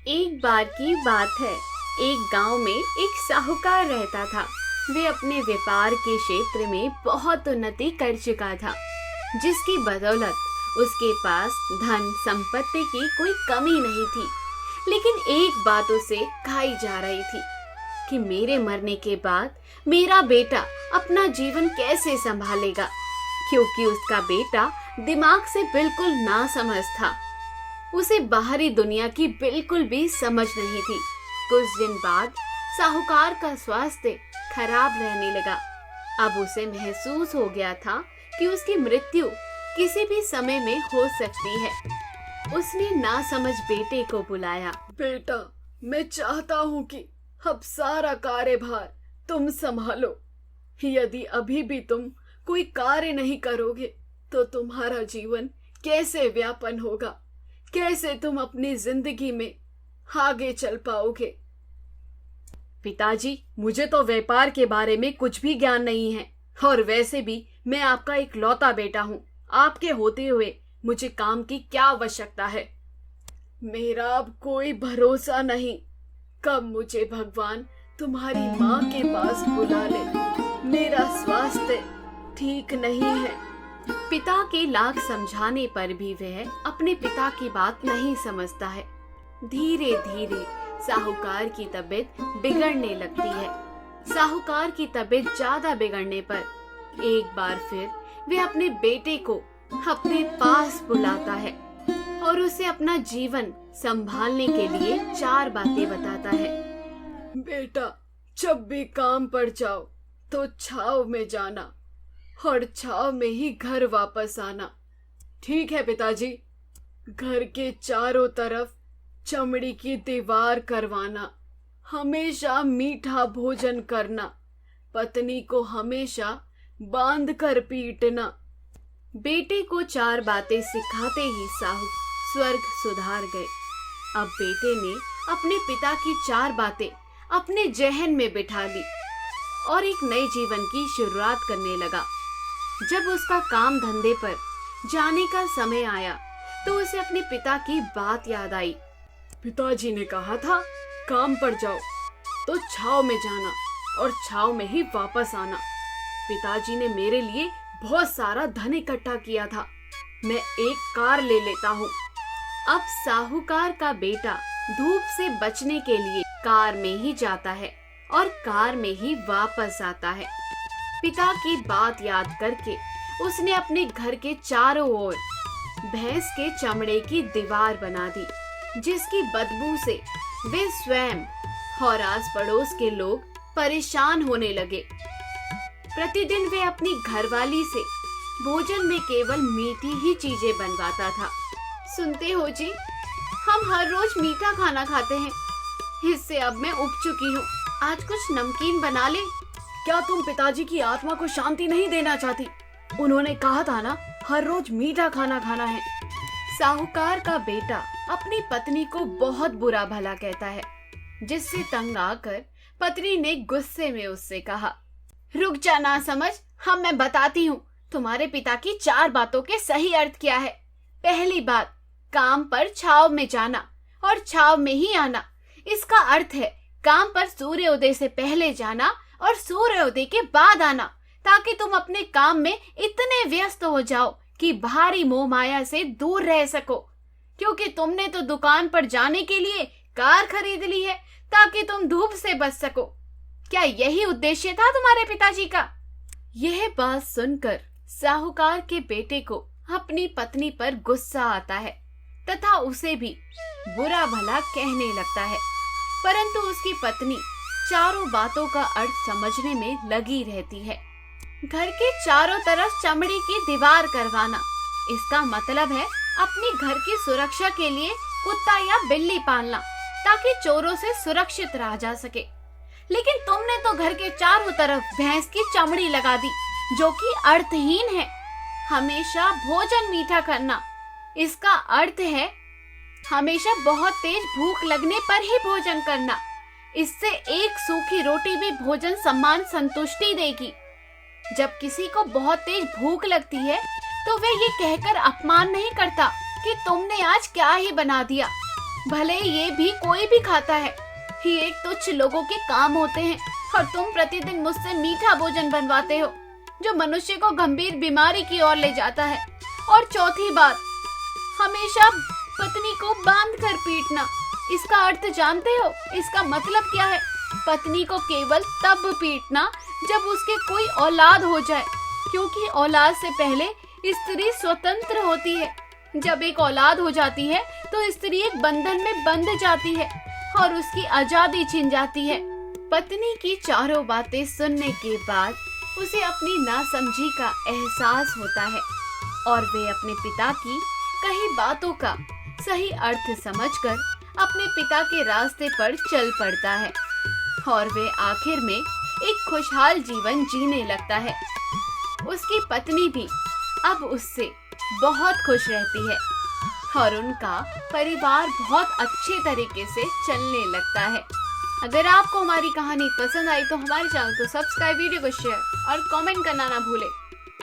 एक बार की बात है। एक गांव में एक साहूकार रहता था। वे अपने व्यापार के क्षेत्र में बहुत उन्नति कर चुका था, जिसकी बदौलत उसके पास धन संपत्ति की कोई कमी नहीं थी। लेकिन एक बात उसे खाई जा रही थी कि मेरे मरने के बाद मेरा बेटा अपना जीवन कैसे संभालेगा, क्योंकि उसका बेटा दिमाग से बिल्कुल नासमझ था। उसे बाहरी दुनिया की बिल्कुल भी समझ नहीं थी। कुछ दिन बाद साहूकार का स्वास्थ्य खराब रहने लगा। अब उसे महसूस हो गया था कि उसकी मृत्यु किसी भी समय में हो सकती है। उसने नासमझ बेटे को बुलाया। बेटा, मैं चाहता हूँ कि अब सारा कार्यभार तुम संभालो। यदि अभी भी तुम कोई कार्य नहीं करोगे तो तुम्हारा जीवन कैसे व्यापन होगा, कैसे तुम अपनी जिंदगी में आगे चल पाओगे। पिताजी, मुझे तो व्यापार के बारे में कुछ भी ज्ञान नहीं है, और वैसे भी मैं आपका इकलौता बेटा हूँ। आपके होते हुए मुझे काम की क्या आवश्यकता है। मेरा अब कोई भरोसा नहीं, कब मुझे भगवान तुम्हारी माँ के पास बुला ले। मेरा स्वास्थ्य ठीक नहीं है। पिता के लाख समझाने पर भी वह अपने पिता की बात नहीं समझता है। धीरे धीरे साहूकार की तबीयत बिगड़ने लगती है। साहूकार की तबीयत ज्यादा बिगड़ने पर एक बार फिर वह अपने बेटे को अपने पास बुलाता है और उसे अपना जीवन संभालने के लिए 4 बातें बताता है। बेटा, जब भी काम पड़ जाओ तो छाव में जाना और छाव में ही घर वापस आना। ठीक है पिताजी। घर के चारों तरफ चमड़ी की दीवार करवाना, हमेशा मीठा भोजन करना, पत्नी को हमेशा बांध कर पीटना। बेटे को 4 बातें सिखाते ही साहू स्वर्ग सुधार गए। अब बेटे ने अपने पिता की 4 बातें अपने जहन में बिठा ली और एक नए जीवन की शुरुआत करने लगा। जब उसका काम धंधे पर जाने का समय आया तो उसे अपने पिता की बात याद आई। पिताजी ने कहा था, काम पर जाओ तो छाव में जाना और छाव में ही वापस आना। पिताजी ने मेरे लिए बहुत सारा धन इकट्ठा किया था, मैं एक कार ले लेता हूँ। अब साहूकार का बेटा धूप से बचने के लिए कार में ही जाता है और कार में ही वापस आता है। पिता की बात याद करके उसने अपने घर के चारों ओर भैंस के चमड़े की दीवार बना दी, जिसकी बदबू से वे स्वयं और आस पड़ोस के लोग परेशान होने लगे। प्रतिदिन वे अपनी घरवाली से भोजन में केवल मीठी ही चीजें बनवाता था। सुनते हो जी, हम हर रोज मीठा खाना खाते हैं, इससे अब मैं उब चुकी हूँ। आज कुछ नमकीन बना ले। क्या तुम पिताजी की आत्मा को शांति नहीं देना चाहती? उन्होंने कहा था ना, हर रोज मीठा खाना खाना है। साहूकार का बेटा अपनी पत्नी को बहुत बुरा भला कहता है, जिससे तंग आकर पत्नी ने गुस्से में उससे कहा, रुक जा ना समझ, मैं बताती हूँ तुम्हारे पिता की 4 बातों के सही अर्थ क्या है। पहली बात, काम पर छाव में जाना और छाव में ही आना। इसका अर्थ है काम पर सूर्योदय से पहले जाना और सूर्योदय के बाद आना, ताकि तुम अपने काम में इतने व्यस्त हो जाओ कि भारी मोह माया से दूर रह सको। क्योंकि तुमने तो दुकान पर जाने के लिए कार खरीद ली है ताकि तुम धूप से बच सको। क्या यही उद्देश्य था तुम्हारे पिताजी का? यह बात सुनकर साहूकार के बेटे को अपनी पत्नी पर गुस्सा आता है तथा उसे भी बुरा भला कहने लगता है, परंतु उसकी पत्नी चारों बातों का अर्थ समझने में लगी रहती है। घर के चारों तरफ चमड़ी की दीवार करवाना, इसका मतलब है अपने घर की सुरक्षा के लिए कुत्ता या बिल्ली पालना, ताकि चोरों से सुरक्षित रहा जा सके। लेकिन तुमने तो घर के चारों तरफ भैंस की चमड़ी लगा दी, जो कि अर्थहीन है। हमेशा भोजन मीठा करना, इसका अर्थ है हमेशा बहुत तेज भूख लगने पर ही भोजन करना। इससे एक सूखी रोटी भी भोजन सम्मान संतुष्टि देगी। जब किसी को बहुत तेज भूख लगती है तो वे ये कहकर अपमान नहीं करता कि तुमने आज क्या ही बना दिया, भले ये भी कोई भी खाता है, ये तुच्छ लोगों के काम होते हैं और तुम प्रतिदिन मुझसे मीठा भोजन बनवाते हो जो मनुष्य को गंभीर बीमारी की ओर ले जाता है। और चौथी बात, हमेशा पत्नी को बांध कर पीटना। इसका अर्थ जानते हो? इसका मतलब क्या है? पत्नी को केवल तब पीटना जब उसके कोई औलाद हो जाए, क्योंकि औलाद से पहले स्त्री स्वतंत्र होती है। जब एक औलाद हो जाती है तो स्त्री एक बंधन में बंध जाती है और उसकी आजादी छिन जाती है। पत्नी की चारों बातें सुनने के बाद उसे अपनी नासमझी का एहसास होता है और वे अपने पिता की कही बातों का सही अर्थ समझकर अपने पिता के रास्ते पर चल पड़ता है और वे आखिर में एक खुशहाल जीवन जीने लगता है। उसकी पत्नी भी अब उससे बहुत खुश रहती है और उनका परिवार बहुत अच्छे तरीके से चलने लगता है। अगर आपको हमारी कहानी पसंद आई तो हमारे चैनल को सब्सक्राइब, वीडियो को शेयर और कमेंट करना ना भूलें।